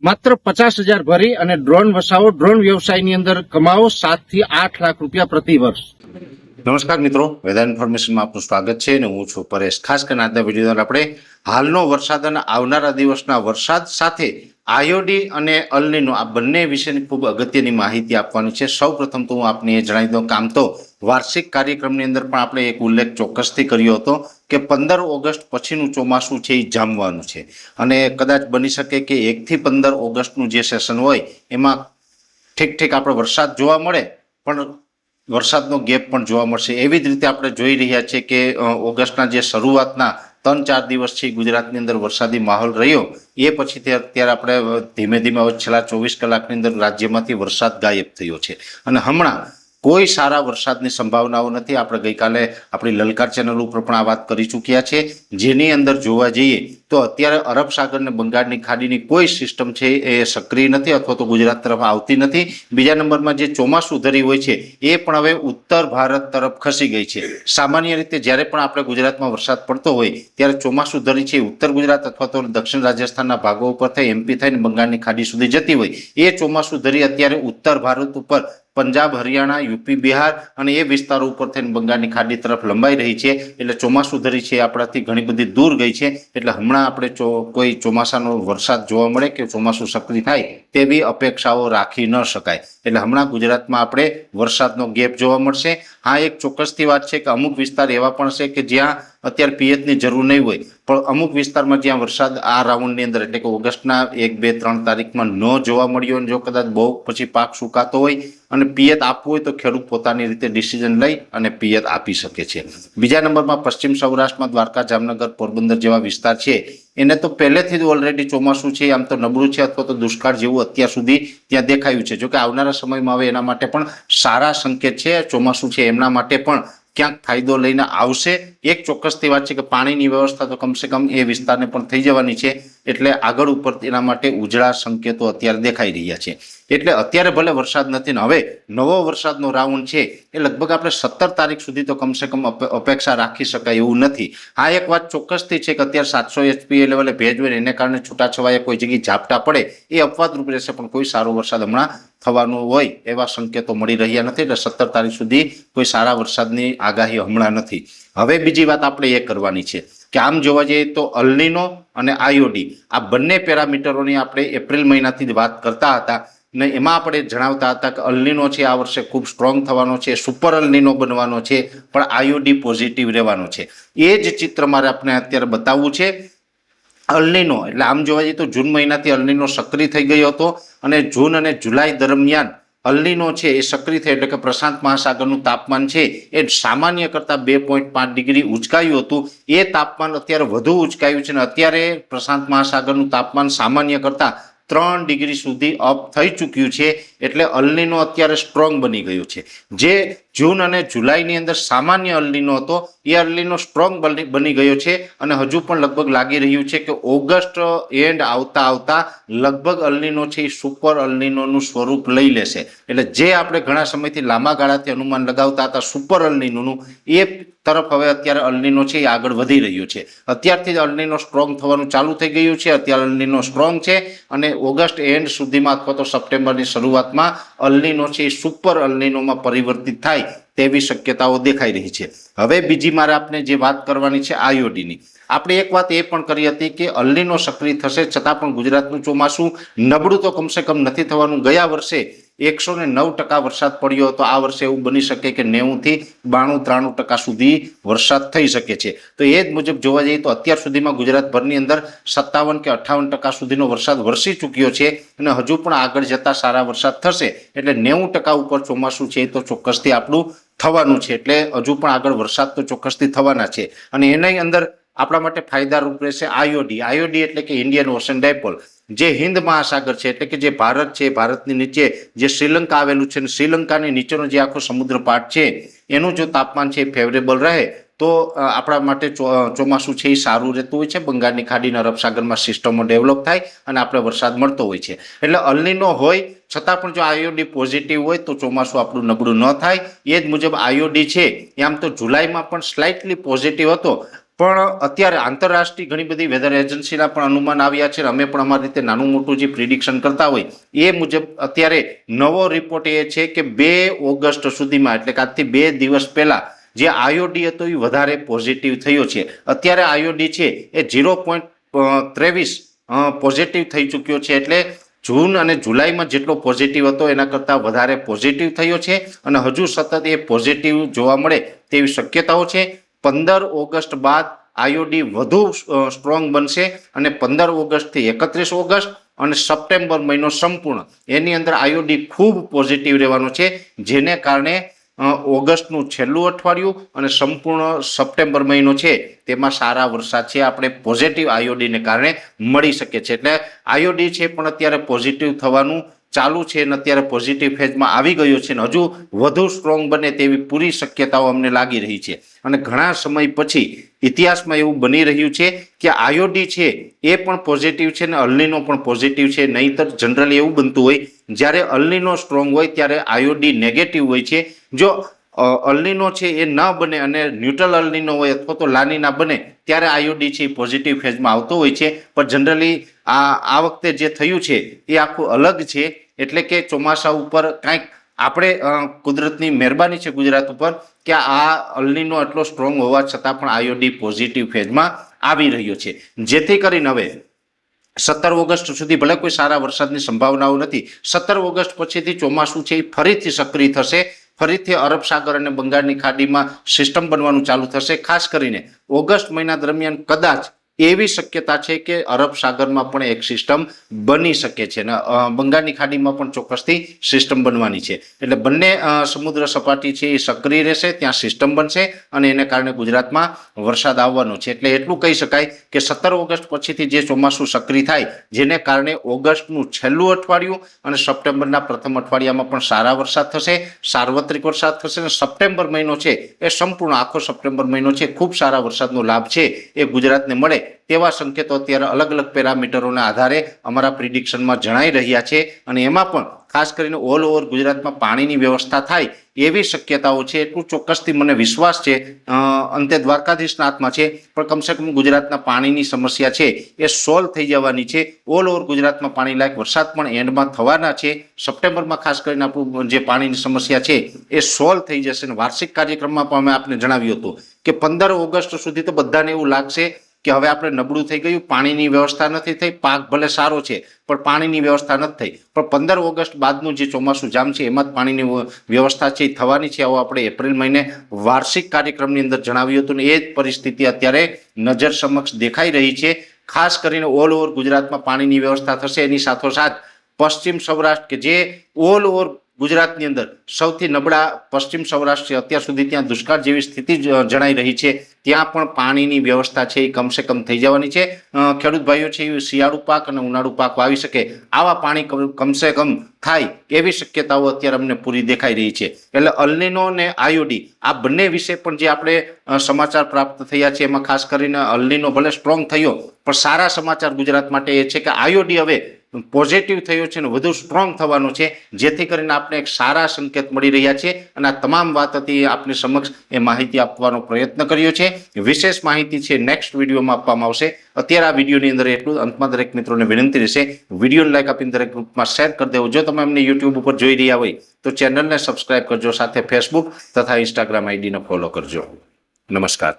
માત્ર 50,000 ભરી અને ડ્રોન વસાવો, ડ્રોન વ્યવસાયની અંદર કમાવો 7 થી 8 લાખ રૂપિયા પ્રતિ વર્ષ। નમસ્કાર મિત્રો, વેધર ઇન્ફોર્મેશનમાં આપનું સ્વાગત છે અને હું છું પરેશ। ખાસ કરીને આજના વિડીયો આપણે હાલનો વરસાદ અને આવનારા દિવસના વરસાદ સાથે આયોડી અને અલ નીનો આ બંને વિશેની ખૂબ અગત્યની માહિતી આપવાની છે। સૌપ્રથમ તો હું આપને એ જણાવી દઉં કે આમ તો વાર્ષિક કાર્યક્રમની અંદર પણ આપણે એક ઉલ્લેખ ચોક્કસથી કર્યો હતો કે 15 ઓગસ્ટ પછીનું ચોમાસું છે એ જામવાનું છે અને કદાચ બની શકે કે 1 થી 15 ઓગસ્ટનું જે સેશન હોય એમાં ઠીક આપણે વરસાદ જોવા મળે પણ વરસાદનો ગેપ પણ જોવા મળશે। એવી જ રીતે આપણે જોઈ રહ્યા છીએ કે ઓગસ્ટના જે શરૂઆતના 3-4 દિવસ છે ગુજરાતની અંદર વરસાદી માહોલ રહ્યો, એ પછી અત્યારે આપણે ધીમે ધીમે છેલ્લા 24 કલાકની અંદર રાજ્યમાંથી વરસાદ ગાયબ થયો છે અને હમણાં કોઈ સારા વરસાદની સંભાવનાઓ નથી। આપણે ગઈકાલે આપણી લલકાર ચેનલ ઉપર પણ આ વાત કરી ચૂક્યા છે, જેની અંદર જોવા જઈએ તો અત્યારે અરબ સાગર અને બંગાળની ખાડીની કોઈ સિસ્ટમ છે એ સક્રિય નથી અથવા તો ગુજરાત તરફ આવતી નથી। બીજા નંબરમાં જે ચોમાસું ધરી હોય છે એ પણ હવે ઉત્તર ભારત તરફ ખસી ગઈ છે। સામાન્ય રીતે જ્યારે પણ આપણે ગુજરાતમાં વરસાદ પડતો હોય ત્યારે ચોમાસું ધરી છે ઉત્તર ગુજરાત અથવા તો દક્ષિણ રાજસ્થાનના ભાગો ઉપર થઈ એમપી થઈને બંગાળની ખાડી સુધી જતી હોય, એ ચોમાસું ધરી અત્યારે ઉત્તર ભારત ઉપર પંજાબ, હરિયાણા, યુપી, બિહાર અને એ વિસ્તારો ઉપર થઈને બંગાળની ખાડી તરફ લંબાઈ રહી છે। એટલે ચોમાસું ધરી છે આપણાથી ઘણી બધી દૂર ગઈ છે। એટલે હમણાં આપણે કોઈ ચોમાસાનો વરસાદ જોવા મળે કે ચોમાસું સક્રિય થાય તેવી અપેક્ષાઓ રાખી ન શકાય। એટલે હમણાં ગુજરાતમાં આપણે વરસાદનો ગેપ જોવા મળશે। હા, એક ચોક્કસથી વાત છે કે અમુક વિસ્તાર એવા પણ છે કે જ્યાં અત્યારે પિયતની જરૂર નહીં હોય, પણ અમુક વિસ્તારમાં જ્યાં વરસાદ આ રાઉન્ડની અંદર એટલે કે ઓગસ્ટના 1, 2, 3 તારીખમાં ન જોવા મળ્યો અને જો કદાચ બહુ પછી પાક સુકાતો હોય અને પિયત આપવું હોય તો ખેડૂત પોતાની રીતે ડિસિઝન લઈ અને પિયત આપી શકે છે। બીજા નંબરમાં પશ્ચિમ સૌરાષ્ટ્રમાં દ્વારકા, જામનગર, પોરબંદર જેવા વિસ્તાર છે એને તો પહેલેથી જ ઓલરેડી ચોમાસું છે આમ તો નબળું છે અથવા તો દુષ્કાળ જેવું અત્યાર સુધી ત્યાં દેખાયું છે। જોકે આવનારા સમયમાં હવે એના માટે પણ સારા સંકેત છે। ચોમાસું છે એમના માટે પણ ક્યાંક ફાયદો લઈને આવશે। એક ચોક્કસથી વાત છે કે પાણીની વ્યવસ્થા તો કમસે કમ એ વિસ્તારને પણ થઈ જવાની છે, એટલે આગળ ઉપર એના માટે ઉજળા સંકેતો અત્યારે દેખાઈ રહ્યા છે। એટલે અત્યારે ભલે વરસાદ નથી ને હવે નવો વરસાદનો રાઉન્ડ છે એ લગભગ આપણે 17 તારીખ સુધી તો કમસે કમ અપેક્ષા રાખી શકાય એવું નથી। આ એક વાત ચોક્કસથી છે કે અત્યારે 700 HPA લેવલે ભેજ હોય એને કારણે છૂટાછવાયા કોઈ જગ્યાએ ઝાપટા પડે એ અપવાદરૂપ રહેશે, પણ કોઈ સારો વરસાદ હમણાં થવાનું હોય એવા સંકેતો મળી રહ્યા નથી। એટલે 17 તારીખ સુધી કોઈ સારા વરસાદની આગાહી હમણાં નથી। હવે બીજી વાત આપણે એ કરવાની છે કે આમ જોવા જઈએ તો અલ નીનો અને આયોડી આ બંને પેરામીટરોની આપણે એપ્રિલ મહિનાથી જ વાત કરતા હતા ને એમાં આપણે જણાવતા હતા કે અલ નીનો છે આ વર્ષે ખૂબ સ્ટ્રોંગ થવાનો છે, સુપર અલ નીનો બનવાનો છે, પણ આયોડી પોઝિટિવ રહેવાનો છે। એ જ ચિત્ર મારે આપણે અત્યારે બતાવવું છે। અલ નીનો એટલે આમ જોવા જઈએ તો જૂન મહિનાથી અલ નીનો સક્રિય થઈ ગયો હતો અને જૂન અને જુલાઈ દરમિયાન અલ નીનો છે એ સક્રિય થઈ એટલે કે પ્રશાંત મહાસાગરનું તાપમાન છે એ સામાન્ય કરતાં 2.5 ડિગ્રી ઉંચકાયું હતું। એ તાપમાન અત્યારે વધુ ઉંચકાયું છે અને અત્યારે પ્રશાંત મહાસાગરનું તાપમાન સામાન્ય કરતાં 3 ડિગ્રી સુધી અપ થઈ ચૂક્યું છે। એટલે અલ નીનો અત્યારે સ્ટ્રોંગ બની ગયું છે। જે જૂન અને જુલાઈની અંદર સામાન્ય અલ નીનો હતો એ અલ નીનો સ્ટ્રોંગ બની ગયો છે અને હજુ પણ લગભગ લાગી રહ્યું છે કે ઓગસ્ટ એન્ડ આવતા લગભગ અલ નીનો છે એ સુપર અલ નીનોનું સ્વરૂપ લઈ લેશે। એટલે જે આપણે ઘણા સમયથી લાંબા ગાળાથી અનુમાન લગાવતા હતા સુપર અલ નીનોનું, એ તરફ હવે અત્યારે અલ નીનો છે એ આગળ વધી રહ્યું છે। અત્યારથી જ અલ નીનો સ્ટ્રોંગ થવાનું ચાલુ થઈ ગયું છે। અત્યારે અલ નીનો સ્ટ્રોંગ છે અને ઓગસ્ટ એન્ડ સુધીમાં અથવા તો સપ્ટેમ્બરની શરૂઆતમાં અલ નીનો છે એ સુપર અલ નીનોમાં પરિવર્તિત થાય તેવી શક્યતાઓ દેખાઈ રહી છે। હવે બીજી મારે આપણે જે વાત કરવાની છે આયોડીની, આપણે એક વાત એ પણ કરી હતી કે અલ નીનો સક્રિય થશે છતાં પણ ગુજરાતનું ચોમાસું નબળું તો કમસે કમ નથી થવાનું। ગયા વર્ષે 109% વરસાદ પડ્યો હતો, આ વર્ષે એવું બની શકે કે 90 થી 92-93% સુધી વરસાદ થઈ શકે છે। તો એ જ મુજબ જોવા જઈએ તો અત્યાર સુધીમાં ગુજરાતભરની અંદર 57 કે 58% સુધીનો વરસાદ વરસી ચૂક્યો છે અને હજુ પણ આગળ જતા સારા વરસાદ થશે એટલે 90% ઉપર ચોમાસું છે તો ચોક્કસથી આપણું થવાનું છે। એટલે હજુ પણ આગળ વરસાદ તો ચોક્કસથી થવાના છે અને એની અંદર આપણા માટે ફાયદારૂપ રહેશે આયોડી એટલે કે ઇન્ડિયન ઓશન ડાયપોલ, જે હિન્દ મહાસાગર છે એટલે કે જે ભારત છે, ભારતની નીચે જે શ્રીલંકા આવેલું છે અને શ્રીલંકાની નીચેનો જે આખો સમુદ્ર પાટ છે એનું જો તાપમાન છે ફેવરેબલ રહે તો આપણા માટે ચોમાસું છે એ સારું રહેતું હોય છે। બંગાળની ખાડીના અરબ સાગરમાં સિસ્ટમો ડેવલપ થાય અને આપણે વરસાદ મળતો હોય છે। એટલે અલ નીનો હોય છતાં પણ જો આયોડી પોઝિટિવ હોય તો ચોમાસું આપણું નબળું ન થાય। એ જ મુજબ આયોડી છે એ આમ તો જુલાઈમાં પણ સ્લાઇટલી પોઝિટિવ હતો, પણ અત્યારે આંતરરાષ્ટ્રીય ઘણી બધી વેધર એજન્સીના પણ અનુમાન આવ્યા છે. અમે પણ અમારી રીતે નાનું મોટું જે પ્રિડિક્શન કરતા હોય એ મુજબ અત્યારે નવો રિપોર્ટ એ છે કે 2 ઓગસ્ટ સુધીમાં, એટલે કે આજથી 2 દિવસ પહેલા જે આઈઓડી હતો એ વધારે પોઝિટિવ થયો છે. અત્યારે આઈઓડી છે એ 0.23 પોઝિટિવ થઈ ચૂક્યો છે. એટલે જૂન અને જુલાઈમાં જેટલો પોઝિટિવ હતો એના કરતાં વધારે પોઝિટિવ થયો છે અને હજુ સતત એ પોઝિટિવ જોવા મળે તેવી શક્યતાઓ છે. 15 ઓગસ્ટ બાદ આઈઓડી વધુ સ્ટ્રોંગ બનશે અને 15 ઓગસ્ટથી 31 ઓગસ્ટ અને સપ્ટેમ્બર મહિનો સંપૂર્ણ એની અંદર આઈઓડી ખૂબ પોઝિટિવ રહેવાનો છે, જેને કારણે ઓગસ્ટનું છેલ્લું અઠવાડિયું અને સંપૂર્ણ સપ્ટેમ્બર મહિનો છે તેમાં સારા વરસાદ છે આપણે પોઝિટિવ આઈઓડીને કારણે મળી શકે છે. એટલે આઈઓડી છે પણ અત્યારે પોઝિટિવ થવાનું ચાલુ છે અને અત્યારે પોઝિટિવ ફેઝમાં આવી ગયો છે અને હજુ વધુ સ્ટ્રોંગ બને તેવી પૂરી શક્યતાઓ અમને લાગી રહી છે. અને ઘણા સમય પછી ઇતિહાસમાં એવું બની રહ્યું છે કે આઈઓડી છે એ પણ પોઝિટિવ છે અને અલ્નીનો પણ પોઝિટિવ છે. નહીંતર જનરલી એવું બનતું હોય જ્યારે અલ્નીનો સ્ટ્રોંગ હોય ત્યારે આઈઓડી નેગેટિવ હોય છે. જો અલ્નીનો છે એ ન બને અને ન્યુટ્રલ અલ્નીનો હોય અથવા તો લાનીના બને ત્યારે આઈઓડી છે એ પોઝિટિવ ફેઝમાં આવતો હોય છે. પણ જનરલી આ વખતે જે થયું છે એ આખું અલગ છે. એટલે કે ચોમાસા ઉપર કાંઈક આપણે કુદરતની મહેરબાની છે ગુજરાત ઉપર કે આ અલ્નીનો એટલો સ્ટ્રોંગ હોવા છતાં પણ આઈઓડી પોઝિટિવ ફેઝમાં આવી રહ્યો છે. જેથી કરીને હવે 17 ઓગસ્ટ સુધી ભલે કોઈ સારા વરસાદની સંભાવનાઓ નથી, 17 ઓગસ્ટ પછીથી ચોમાસું છે એ ફરીથી સક્રિય થશે. ફરીથી અરબ સાગર અને બંગાળની ખાડીમાં સિસ્ટમ બનવાનું ચાલુ થશે. ખાસ કરીને ઓગસ્ટ મહિના દરમિયાન કદાચ એવી શક્યતા છે કે અરબ સાગરમાં પણ એક સિસ્ટમ બની શકે છે અને બંગાળની ખાડીમાં પણ ચોક્કસથી સિસ્ટમ બનવાની છે. એટલે બંને સમુદ્ર સપાટી છે એ સક્રિય રહેશે, ત્યાં સિસ્ટમ બનશે અને એને કારણે ગુજરાતમાં વરસાદ આવવાનો છે. એટલે એટલું કહી શકાય કે 17 ઓગસ્ટ પછીથી જે ચોમાસું સક્રિય થાય જેને કારણે ઓગસ્ટનું છેલ્લું અઠવાડિયું અને સપ્ટેમ્બરના પ્રથમ અઠવાડિયામાં પણ સારા વરસાદ થશે, સાર્વત્રિક વરસાદ થશે અને સપ્ટેમ્બર મહિનો છે એ સંપૂર્ણ આખો સપ્ટેમ્બર મહિનો છે ખૂબ સારા વરસાદનો લાભ છે એ ગુજરાતને મળે તેવા સંકેતો અત્યારે અલગ અલગ પેરામીટરોના આધારે અમારા પ્રિડિક્શનમાં જણાઈ રહ્યા છે. અને એમાં પણ ખાસ કરીને ઓલ ઓવર ગુજરાતમાં પાણીની વ્યવસ્થા થાય એવી શક્યતાઓ છે. એટલું ચોક્કસથી મને વિશ્વાસ છે, અંતે દ્વારકાધીશના હાથમાં છે, પણ કમસે કમ ગુજરાતના પાણીની સમસ્યા છે એ સોલ્વ થઈ જવાની છે. ઓલ ઓવર ગુજરાતમાં પાણી લાયક વરસાદ પણ એન્ડમાં થવાના છે. સપ્ટેમ્બરમાં ખાસ કરીને આપણું જે પાણીની સમસ્યા છે એ સોલ્વ થઈ જશે. અને વાર્ષિક કાર્યક્રમમાં પણ અમે આપને જણાવ્યું હતું કે 15 ઓગસ્ટ સુધી તો બધાને એવું લાગશે કે હવે આપણે નબળું થઈ ગયું, પાણીની વ્યવસ્થા નથી થઈ, પાક ભલે સારો છે પણ પાણીની વ્યવસ્થા નથી થઈ. પણ 15 ઓગસ્ટ બાદનું જે ચોમાસું જામશે એમાં જ પાણીની વ્યવસ્થા છે એ થવાની છે. આવું આપણે એપ્રિલ મહિને વાર્ષિક કાર્યક્રમની અંદર જણાવ્યું હતું અને એ જ પરિસ્થિતિ અત્યારે નજર સમક્ષ દેખાઈ રહી છે. ખાસ કરીને ઓલ ઓવર ગુજરાતમાં પાણીની વ્યવસ્થા થશે. એની સાથોસાથ પશ્ચિમ સૌરાષ્ટ્ર કે જે ઓલ ઓવર ગુજરાતની અંદર સૌથી નબળા પશ્ચિમ સૌરાષ્ટ્ર છે, અત્યાર સુધી ત્યાં દુષ્કાળ જેવી સ્થિતિ જણાઈ રહી છે, ત્યાં પણ પાણીની વ્યવસ્થા છે એ કમસે કમ થઈ જવાની છે. ખેડૂત ભાઈઓ છે એ શિયાળુ પાક અને ઉનાળુ પાક વાવી શકે આવા પાણી કમસે કમ થાય એવી શક્યતાઓ અત્યારે અમને પૂરી દેખાઈ રહી છે. એટલે અલ્નીનો અને આઈઓડી આ બંને વિશે પણ જે આપણે સમાચાર પ્રાપ્ત થયા છે એમાં ખાસ કરીને અલ્નીનો ભલે સ્ટ્રોંગ થયો પણ સારા સમાચાર ગુજરાત માટે એ છે કે આઈઓડી હવે પોઝિટિવ થયો છે અને વધુ સ્ટ્રોંગ થવાનો છે, જેથી કરીને આપણે એક સારા સંકેત મળી રહ્યા છે. અને આ તમામ વાત હતી આપની સમક્ષ એ માહિતી આપવાનો પ્રયત્ન કર્યો છે. વિશેષ માહિતી છે નેક્સ્ટ વિડીયોમાં આપવામાં આવશે. અત્યારે આ વિડીયોની અંદર એટલું. અંતમાં દરેક મિત્રોને વિનંતી રહેશે વિડીયોને લાઈક આપીને દરેક ગ્રુપમાં શેર કરી દેવો. જો તમે અમને યુટ્યુબ ઉપર જોઈ રહ્યા હોય તો ચેનલને સબસ્ક્રાઇબ કરજો, સાથે ફેસબુક તથા ઇન્સ્ટાગ્રામ આઈડીને ફોલો કરજો. નમસ્કાર.